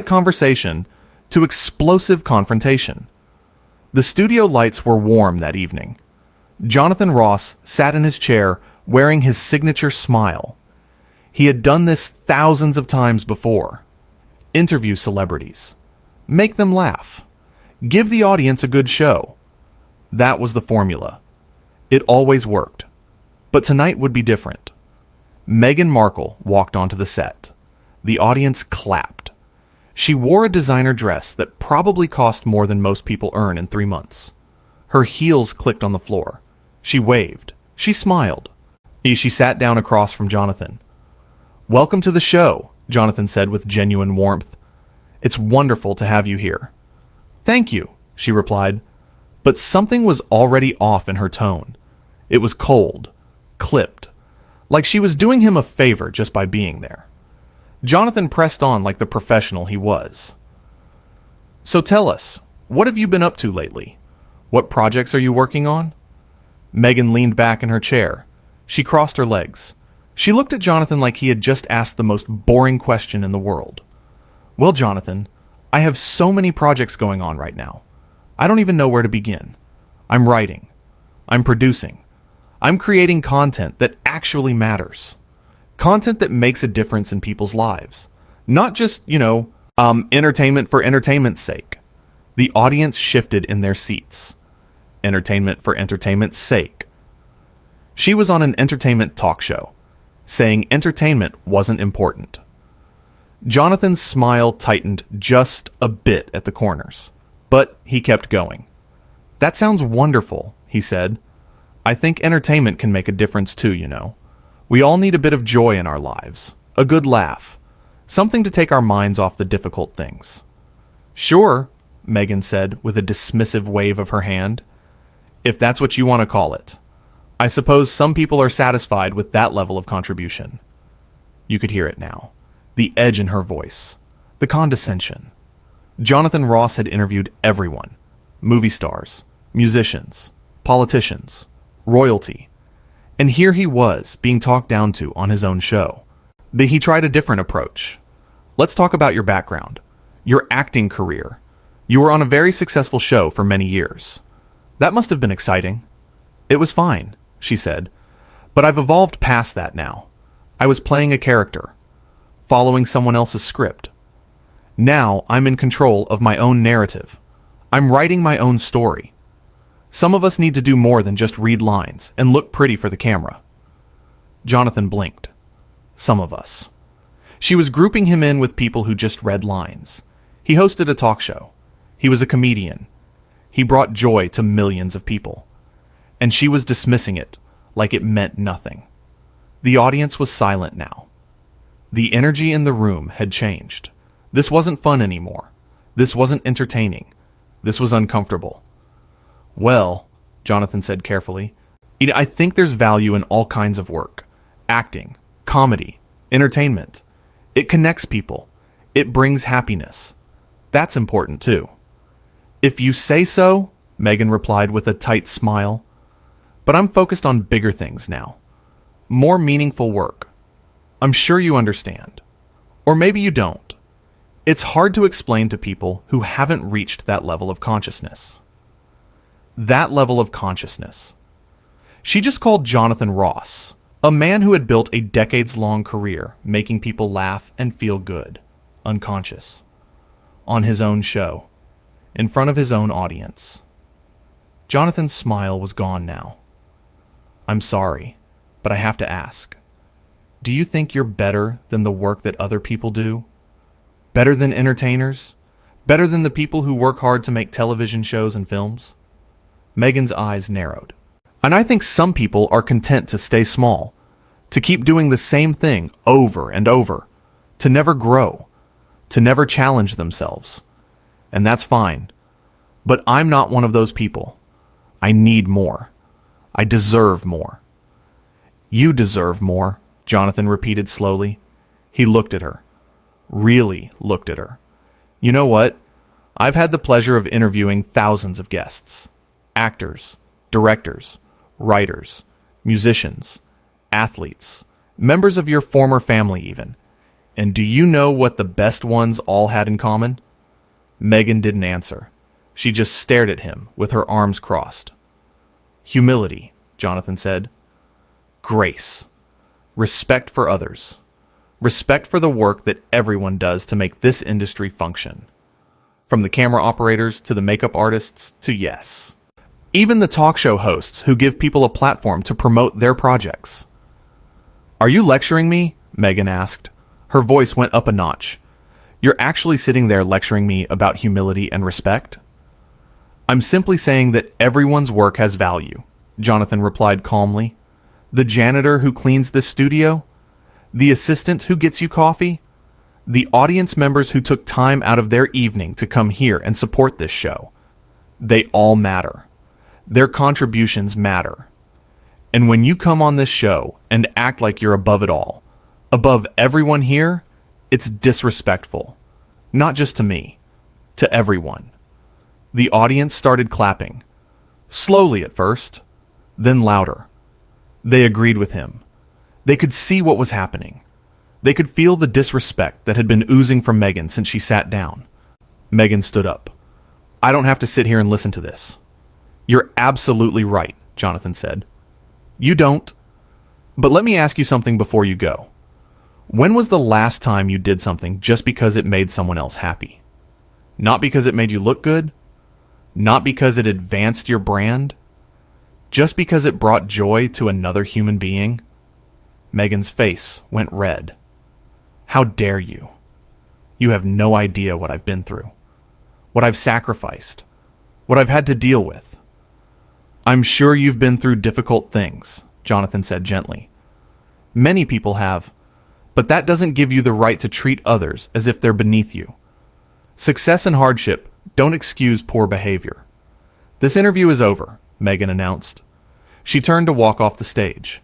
conversation to explosive confrontation. The studio lights were warm that evening. Jonathan Ross sat in his chair wearing his signature smile. He had done this thousands of times before. Interview celebrities. Make them laugh. Give the audience a good show. That was the formula. It always worked. But tonight would be different. Meghan Markle walked onto the set. The audience clapped. She wore a designer dress that probably cost more than most people earn in 3 months. Her heels clicked on the floor. She waved. She smiled. She sat down across from Jonathan. "Welcome to the show," Jonathan said with genuine warmth. "It's wonderful to have you here." "Thank you," she replied. But something was already off in her tone. It was cold, clipped, like she was doing him a favor just by being there. Jonathan pressed on like the professional he was. "So tell us, what have you been up to lately? What projects are you working on?" Meghan leaned back in her chair. She crossed her legs. She looked at Jonathan like he had just asked the most boring question in the world. "Well, Jonathan, I have so many projects going on right now. I don't even know where to begin. I'm writing. I'm producing. I'm creating content that actually matters. Content that makes a difference in people's lives. Not just, entertainment for entertainment's sake." The audience shifted in their seats. Entertainment for entertainment's sake. She was on an entertainment talk show, saying entertainment wasn't important. Jonathan's smile tightened just a bit at the corners, but he kept going. "That sounds wonderful," he said. "I think entertainment can make a difference too, We all need a bit of joy in our lives, a good laugh, something to take our minds off the difficult things." "Sure," Meghan said with a dismissive wave of her hand. "If that's what you want to call it. I suppose some people are satisfied with that level of contribution." You could hear it now. The edge in her voice. The condescension. Jonathan Ross had interviewed everyone. Movie stars, musicians, politicians, royalty. And here he was, being talked down to on his own show. But he tried a different approach. "Let's talk about your background. Your acting career. You were on a very successful show for many years. That must have been exciting." "It was fine," she said. "But I've evolved past that now. I was playing a character, following someone else's script. Now I'm in control of my own narrative. I'm writing my own story. Some of us need to do more than just read lines and look pretty for the camera." Jonathan blinked. Some of us. She was grouping him in with people who just read lines. He hosted a talk show. He was a comedian. He brought joy to millions of people. And she was dismissing it like it meant nothing. The audience was silent now. The energy in the room had changed. This wasn't fun anymore. This wasn't entertaining. This was uncomfortable. "Well," Jonathan said carefully, "I think there's value in all kinds of work. Acting, comedy, entertainment. It connects people. It brings happiness. That's important too." "If you say so," Meghan replied with a tight smile. "But I'm focused on bigger things now. More meaningful work. I'm sure you understand. Or maybe you don't. It's hard to explain to people who haven't reached that level of consciousness." That level of consciousness. She just called Jonathan Ross, a man who had built a decades-long career making people laugh and feel good, unconscious, on his own show, in front of his own audience. Jonathan's smile was gone now. "I'm sorry, but I have to ask. Do you think you're better than the work that other people do? Better than entertainers? Better than the people who work hard to make television shows and films?" Meghan's eyes narrowed. "And I think some people are content to stay small, to keep doing the same thing over and over, to never grow, to never challenge themselves. And that's fine. But I'm not one of those people. I need more. I deserve more." "You deserve more," Jonathan repeated slowly. He looked at her. Really looked at her. "You know what? I've had the pleasure of interviewing thousands of guests. Actors, directors, writers, musicians, athletes, members of your former family even. And do you know what the best ones all had in common? Meghan didn't answer. She just stared at him with her arms crossed. Humility, Jonathan said. Grace. Respect for others. Respect for the work that everyone does to make this industry function. From the camera operators to the makeup artists to yes, even the talk show hosts who give people a platform to promote their projects. Are you lecturing me? Meghan asked. Her voice went up a notch. You're actually sitting there lecturing me about humility and respect? I'm simply saying that everyone's work has value, Jonathan replied calmly. The janitor who cleans this studio? The assistant who gets you coffee? The audience members who took time out of their evening to come here and support this show? They all matter. Their contributions matter. And when you come on this show and act like you're above it all, above everyone here, it's disrespectful. Not just to me, to everyone. The audience started clapping. Slowly at first, then louder. They agreed with him. They could see what was happening. They could feel the disrespect that had been oozing from Meghan since she sat down. Meghan stood up. I don't have to sit here and listen to this. You're absolutely right, Jonathan said. You don't. But let me ask you something before you go. When was the last time you did something just because it made someone else happy? Not because it made you look good? Not because it advanced your brand? Just because it brought joy to another human being? Meghan's face went red. How dare you? You have no idea what I've been through, what I've sacrificed, what I've had to deal with. I'm sure you've been through difficult things, Jonathan said gently. Many people have, but that doesn't give you the right to treat others as if they're beneath you. Success and hardship don't excuse poor behavior. This interview is over, Meghan announced. She turned to walk off the stage.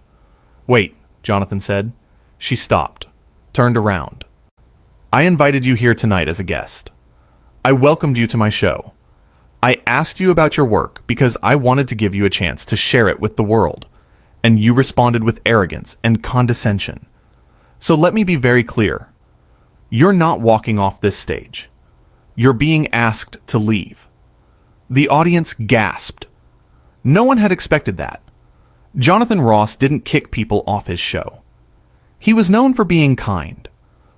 Wait, Jonathan said. She stopped, turned around. I invited you here tonight as a guest. I welcomed you to my show. I asked you about your work because I wanted to give you a chance to share it with the world, and you responded with arrogance and condescension. So let me be very clear. You're not walking off this stage. You're being asked to leave. The audience gasped. No one had expected that. Jonathan Ross didn't kick people off his show. He was known for being kind,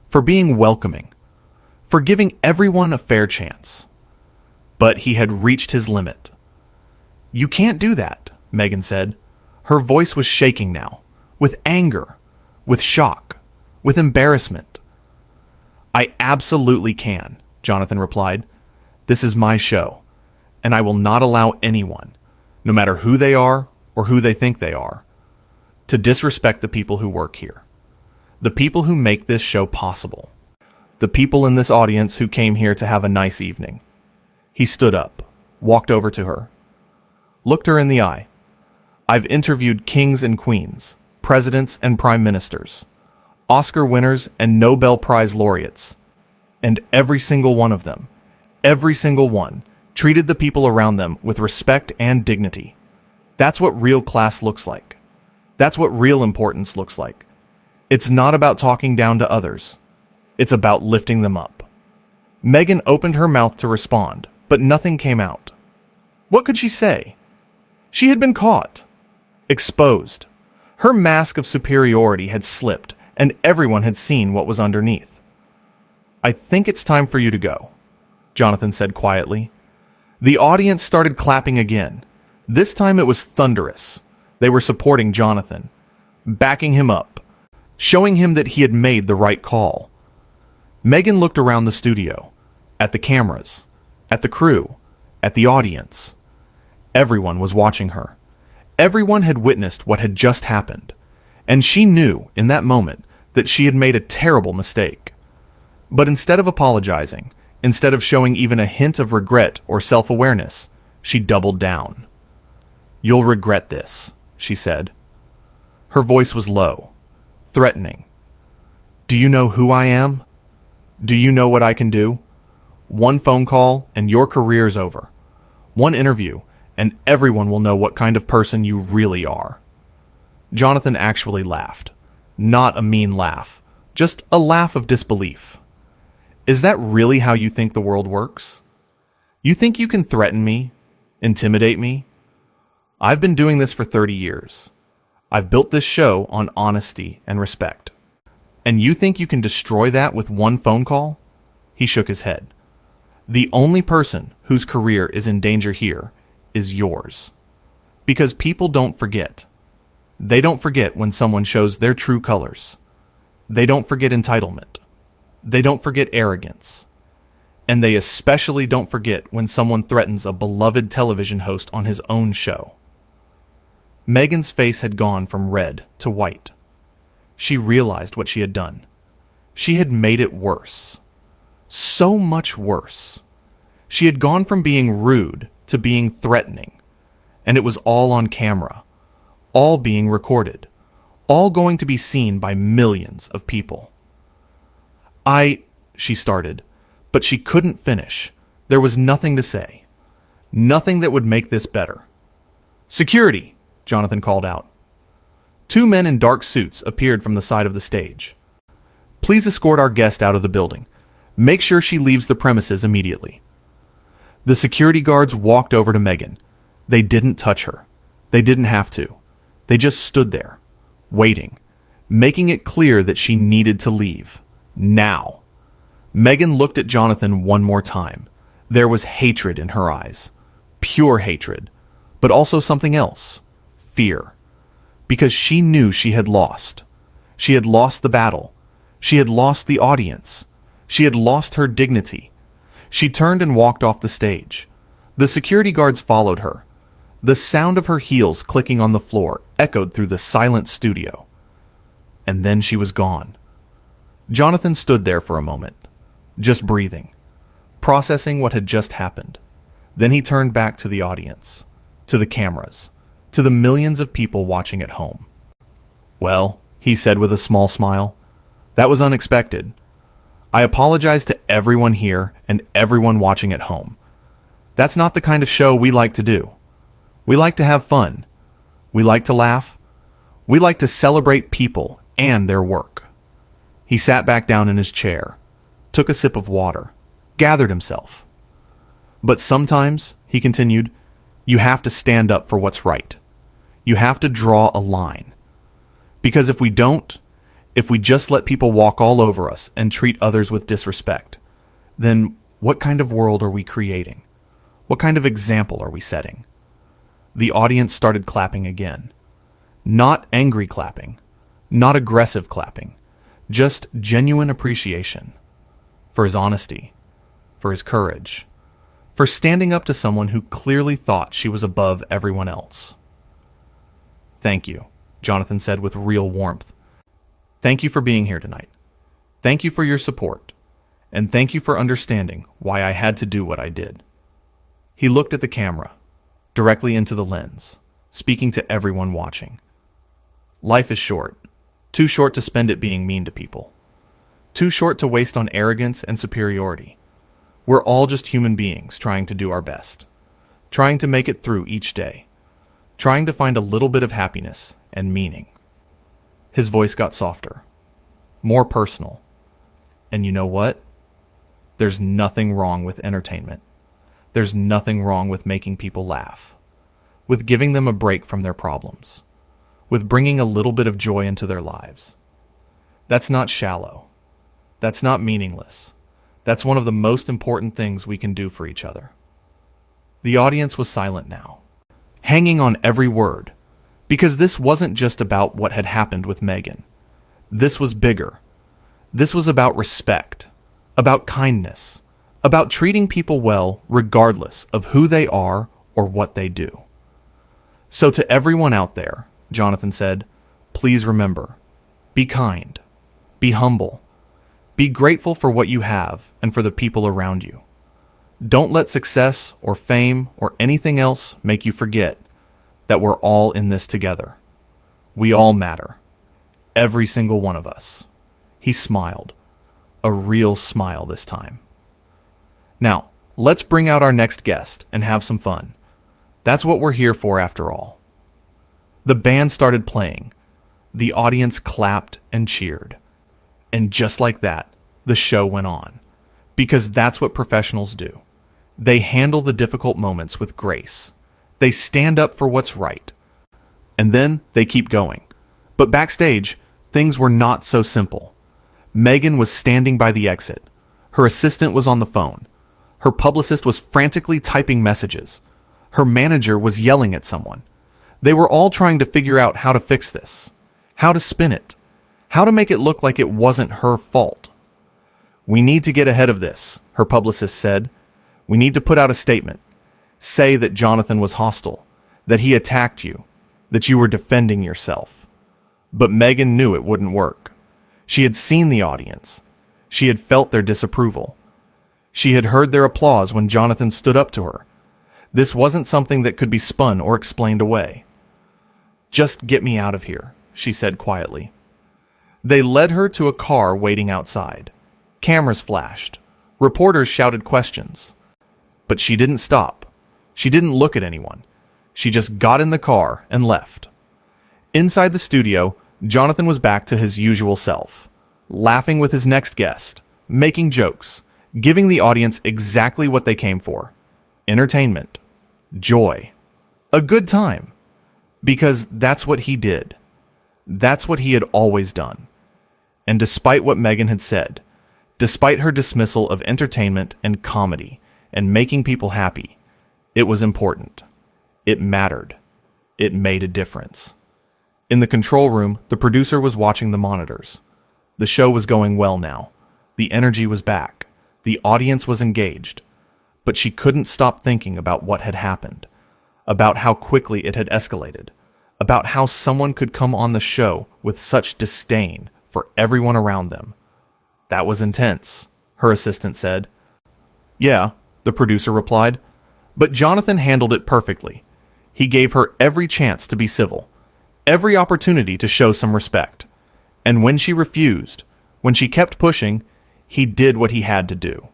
for being welcoming, for giving everyone a fair chance. But he had reached his limit. You can't do that, Meghan said. Her voice was shaking now, with anger, with shock, with embarrassment. I absolutely can, Jonathan replied. This is my show, and I will not allow anyone, no matter who they are or who they think they are, to disrespect the people who work here, the people who make this show possible, the people in this audience who came here to have a nice evening. He stood up, walked over to her, looked her in the eye. I've interviewed kings and queens, presidents and prime ministers, Oscar winners and Nobel Prize laureates, and every single one of them, every single one, treated the people around them with respect and dignity. That's what real class looks like. That's what real importance looks like. It's not about talking down to others. It's about lifting them up. Meghan opened her mouth to respond, but nothing came out. What could she say? She had been caught, exposed. Her mask of superiority had slipped, and everyone had seen what was underneath. I think it's time for you to go, Jonathan said quietly. The audience started clapping again. This time it was thunderous. They were supporting Jonathan, backing him up, showing him that he had made the right call. Meghan looked around the studio, at the cameras, at the crew, at the audience. Everyone was watching her. Everyone had witnessed what had just happened, and she knew in that moment that she had made a terrible mistake. But instead of apologizing, instead of showing even a hint of regret or self-awareness, she doubled down. You'll regret this, she said. Her voice was low, threatening. Do you know who I am? Do you know what I can do? One phone call and your career's over. One interview and everyone will know what kind of person you really are. Jonathan actually laughed. Not a mean laugh, Just a laugh of disbelief. Is that really how you think the world works? You think you can threaten me? Intimidate me? I've been doing this for 30 years. I've built this show on honesty and respect. And you think you can destroy that with one phone call? He shook his head. The only person whose career is in danger here is yours. Because people don't forget. They don't forget when someone shows their true colors. They don't forget entitlement. They don't forget arrogance. And they especially don't forget when someone threatens a beloved television host on his own show. Meghan's face had gone from red to white. She realized what she had done. She had made it worse. So much worse. She had gone from being rude to being threatening. And it was all on camera. All being recorded. All going to be seen by millions of people. She started, but she couldn't finish. There was nothing to say. Nothing that would make this better. Security! Jonathan called out. 2 men in dark suits appeared from the side of the stage. Please escort our guest out of the building. Make sure she leaves the premises immediately. The security guards walked over to Meghan. They didn't touch her. They didn't have to. They just stood there, waiting, making it clear that she needed to leave. Now. Meghan looked at Jonathan one more time. There was hatred in her eyes. Pure hatred. But also something else. Fear. Because she knew she had lost. She had lost the battle. She had lost the audience. She had lost her dignity. She turned and walked off the stage. The security guards followed her. The sound of her heels clicking on the floor echoed through the silent studio. And then she was gone. Jonathan stood there for a moment, just breathing, processing what had just happened. Then he turned back to the audience, to the cameras, to the millions of people watching at home. Well, he said with a small smile, that was unexpected. I apologize to everyone here and everyone watching at home. That's not the kind of show we like to do. We like to have fun. We like to laugh. We like to celebrate people and their work. He sat back down in his chair, took a sip of water, gathered himself. But sometimes, he continued, you have to stand up for what's right. You have to draw a line. Because if we don't, if we just let people walk all over us and treat others with disrespect, then what kind of world are we creating? What kind of example are we setting? The audience started clapping again. Not angry clapping, not aggressive clapping, just genuine appreciation for his honesty, for his courage, for standing up to someone who clearly thought she was above everyone else. Thank you, Jonathan said with real warmth. Thank you for being here tonight. Thank you for your support, and thank you for understanding why I had to do what I did. He looked at the camera, directly into the lens, speaking to everyone watching. Life is short, too short to spend it being mean to people. Too short to waste on arrogance and superiority. We're all just human beings trying to do our best, trying to make it through each day, trying to find a little bit of happiness and meaning. His voice got softer, more personal. And you know what? There's nothing wrong with entertainment. There's nothing wrong with making people laugh, with giving them a break from their problems, with bringing a little bit of joy into their lives. That's not shallow. That's not meaningless. That's one of the most important things we can do for each other. The audience was silent now, hanging on every word, because this wasn't just about what had happened with Meghan. This was bigger. This was about respect, about kindness, about treating people well regardless of who they are or what they do. So to everyone out there, Jonathan said, please remember, be kind, be humble, be grateful for what you have and for the people around you. Don't let success or fame or anything else make you forget that we're all in this together. We all matter. Every single one of us. He smiled. A real smile this time. Now, let's bring out our next guest and have some fun. That's what we're here for after all. The band started playing. The audience clapped and cheered. And just like that, the show went on. Because that's what professionals do. They handle the difficult moments with grace. They stand up for what's right. And then they keep going. But backstage, things were not so simple. Meghan was standing by the exit. Her assistant was on the phone. Her publicist was frantically typing messages. Her manager was yelling at someone. They were all trying to figure out how to fix this, how to spin it, how to make it look like it wasn't her fault. "We need to get ahead of this," her publicist said. "We need to put out a statement. Say that Jonathan was hostile, that he attacked you, that you were defending yourself." But Meghan knew it wouldn't work. She had seen the audience. She had felt their disapproval. She had heard their applause when Jonathan stood up to her. This wasn't something that could be spun or explained away. "Just get me out of here," she said quietly. They led her to a car waiting outside. Cameras flashed. Reporters shouted questions. But she didn't stop. She didn't look at anyone. She just got in the car and left. Inside the studio, Jonathan was back to his usual self, laughing with his next guest, making jokes, giving the audience exactly what they came for: entertainment, joy, a good time. Because that's what he did. That's what he had always done. And despite what Meghan had said, despite her dismissal of entertainment and comedy and making people happy, it was important. It mattered. It made a difference. In the control room, the producer was watching the monitors. The show was going well now. The energy was back. The audience was engaged. But she couldn't stop thinking about what had happened, about how quickly it had escalated, about how someone could come on the show with such disdain for everyone around them. "That was intense," her assistant said. "Yeah," the producer replied. But Jonathan handled it perfectly. He gave her every chance to be civil, every opportunity to show some respect. And when she refused, when she kept pushing, he did what he had to do.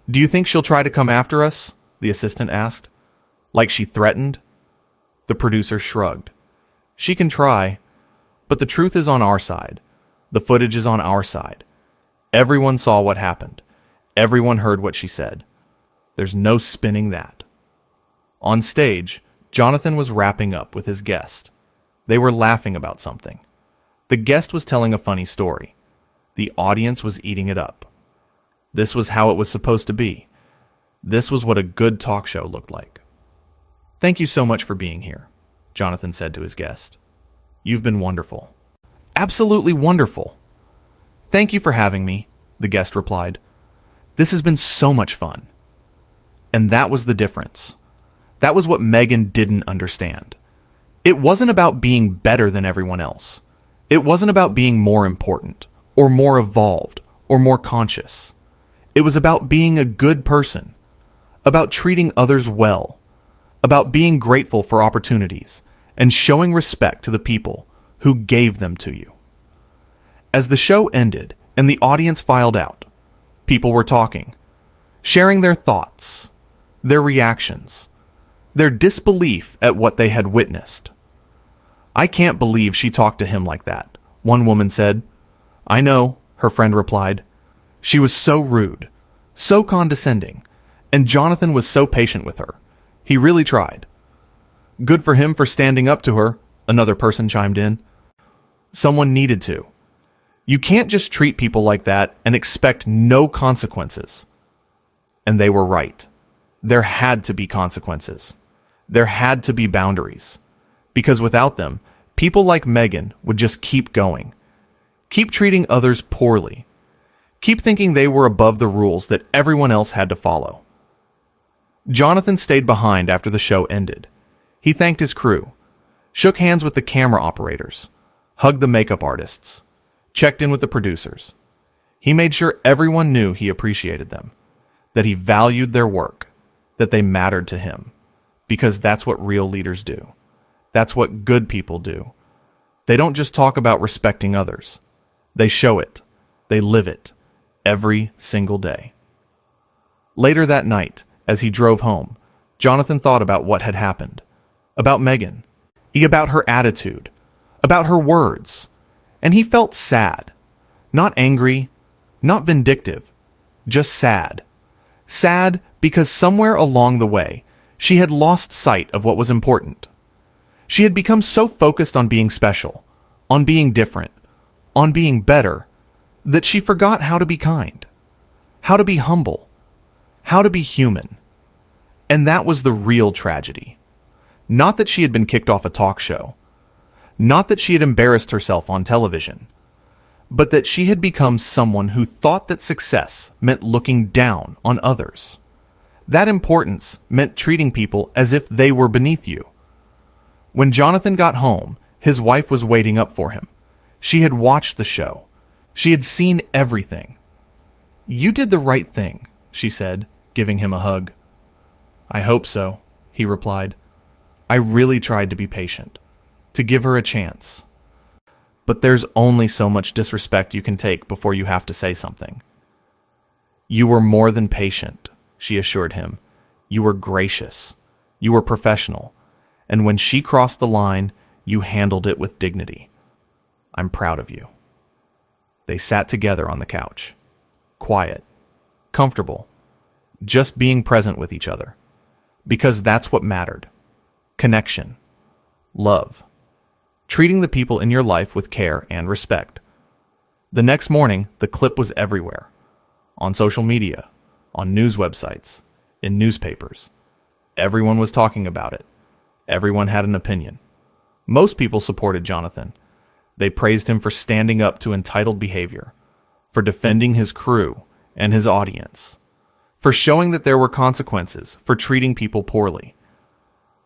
"Do you think she'll try to come after us?" the assistant asked. "Like she threatened?" The producer shrugged. "She can try, but the truth is on our side. The footage is on our side. Everyone saw what happened. Everyone heard what she said. There's no spinning that." On stage, Jonathan was wrapping up with his guest. They were laughing about something. The guest was telling a funny story. The audience was eating it up. This was how it was supposed to be. This was what a good talk show looked like. "Thank you so much for being here," Jonathan said to his guest. "You've been wonderful." "Absolutely wonderful." "Thank you for having me," the guest replied. "This has been so much fun." And that was the difference. That was what Meghan didn't understand. It wasn't about being better than everyone else. It wasn't about being more important, or more evolved, or more conscious. It was about being a good person, about treating others well, about being grateful for opportunities, and showing respect to the people who gave them to you. As the show ended and the audience filed out, people were talking, sharing their thoughts, their reactions, their disbelief at what they had witnessed. "I can't believe she talked to him like that," one woman said. "I know," her friend replied. "She was so rude, so condescending, and Jonathan was so patient with her. He really tried." "Good for him for standing up to her," another person chimed in. "Someone needed to. You can't just treat people like that and expect no consequences." And they were right. There had to be consequences. There had to be boundaries. Because without them, people like Meghan would just keep going. Keep treating others poorly. Keep thinking they were above the rules that everyone else had to follow. Jonathan stayed behind after the show ended. He thanked his crew, shook hands with the camera operators, hugged the makeup artists, checked in with the producers. He made sure everyone knew he appreciated them, that he valued their work, that they mattered to him, because that's what real leaders do. That's what good people do. They don't just talk about respecting others. They show it. They live it every single day. Later that night, as he drove home, Jonathan thought about what had happened, about Meghan, about her attitude, about her words, and he felt sad. Not angry, not vindictive, just sad. Sad because somewhere along the way, she had lost sight of what was important. She had become so focused on being special, on being different, on being better, that she forgot how to be kind, how to be humble, how to be human. And that was the real tragedy. Not that she had been kicked off a talk show, not that she had embarrassed herself on television, but that she had become someone who thought that success meant looking down on others. That importance meant treating people as if they were beneath you. When Jonathan got home, his wife was waiting up for him. She had watched the show. She had seen everything. "You did the right thing," she said, giving him a hug. "I hope so," he replied. "I really tried to be patient, to give her a chance. But there's only so much disrespect you can take before you have to say something." "You were more than patient," she assured him. "You were gracious. You were professional. And when she crossed the line, you handled it with dignity. I'm proud of you." They sat together on the couch. Quiet. Comfortable. Just being present with each other. Because that's what mattered. Connection. Love. Treating the people in your life with care and respect. The next morning, the clip was everywhere. On social media, on news websites, in newspapers. Everyone was talking about it. Everyone had an opinion. Most people supported Jonathan. They praised him for standing up to entitled behavior, for defending his crew and his audience, for showing that there were consequences for treating people poorly.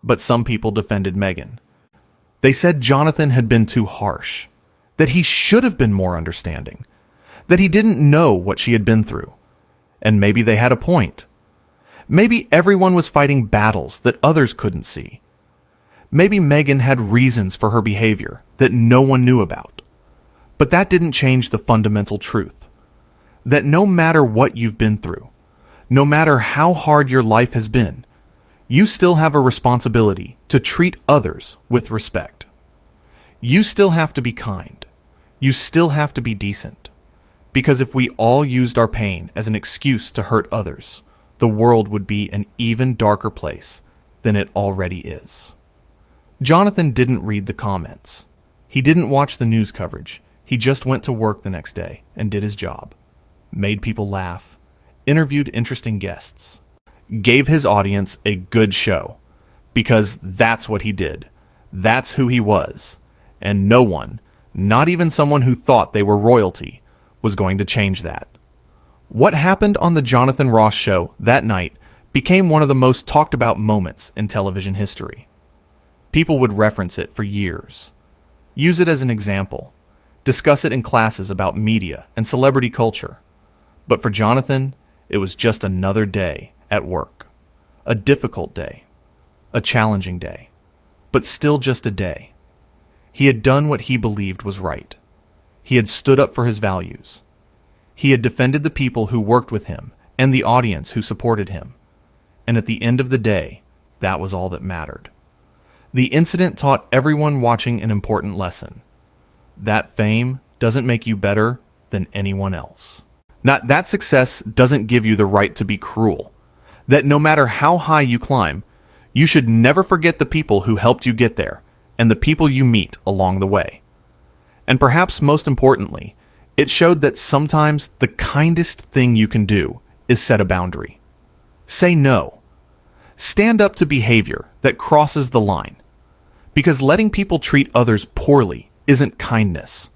But some people defended Meghan. They said Jonathan had been too harsh, that he should have been more understanding, that he didn't know what she had been through. And maybe they had a point. Maybe everyone was fighting battles that others couldn't see. Maybe Meghan had reasons for her behavior that no one knew about. But that didn't change the fundamental truth. That no matter what you've been through, no matter how hard your life has been, you still have a responsibility to treat others with respect. You still have to be kind. You still have to be decent. Because if we all used our pain as an excuse to hurt others, the world would be an even darker place than it already is. Jonathan didn't read the comments. He didn't watch the news coverage. He just went to work the next day and did his job. Made people laugh. Interviewed interesting guests. Gave his audience a good show. Because that's what he did. That's who he was. And no one, not even someone who thought they were royalty, was going to change that. What happened on the Jonathan Ross show that night became one of the most talked about moments in television history. People would reference it for years, use it as an example, discuss it in classes about media and celebrity culture. But for Jonathan, it was just another day at work. A difficult day, a challenging day, but still just a day. He had done what he believed was right. He had stood up for his values. He had defended the people who worked with him and the audience who supported him. And at the end of the day, that was all that mattered. The incident taught everyone watching an important lesson. That fame doesn't make you better than anyone else. That success doesn't give you the right to be cruel. That no matter how high you climb, you should never forget the people who helped you get there and the people you meet along the way. And perhaps most importantly, it showed that sometimes the kindest thing you can do is set a boundary. Say no. Stand up to behavior that crosses the line. Because letting people treat others poorly isn't kindness.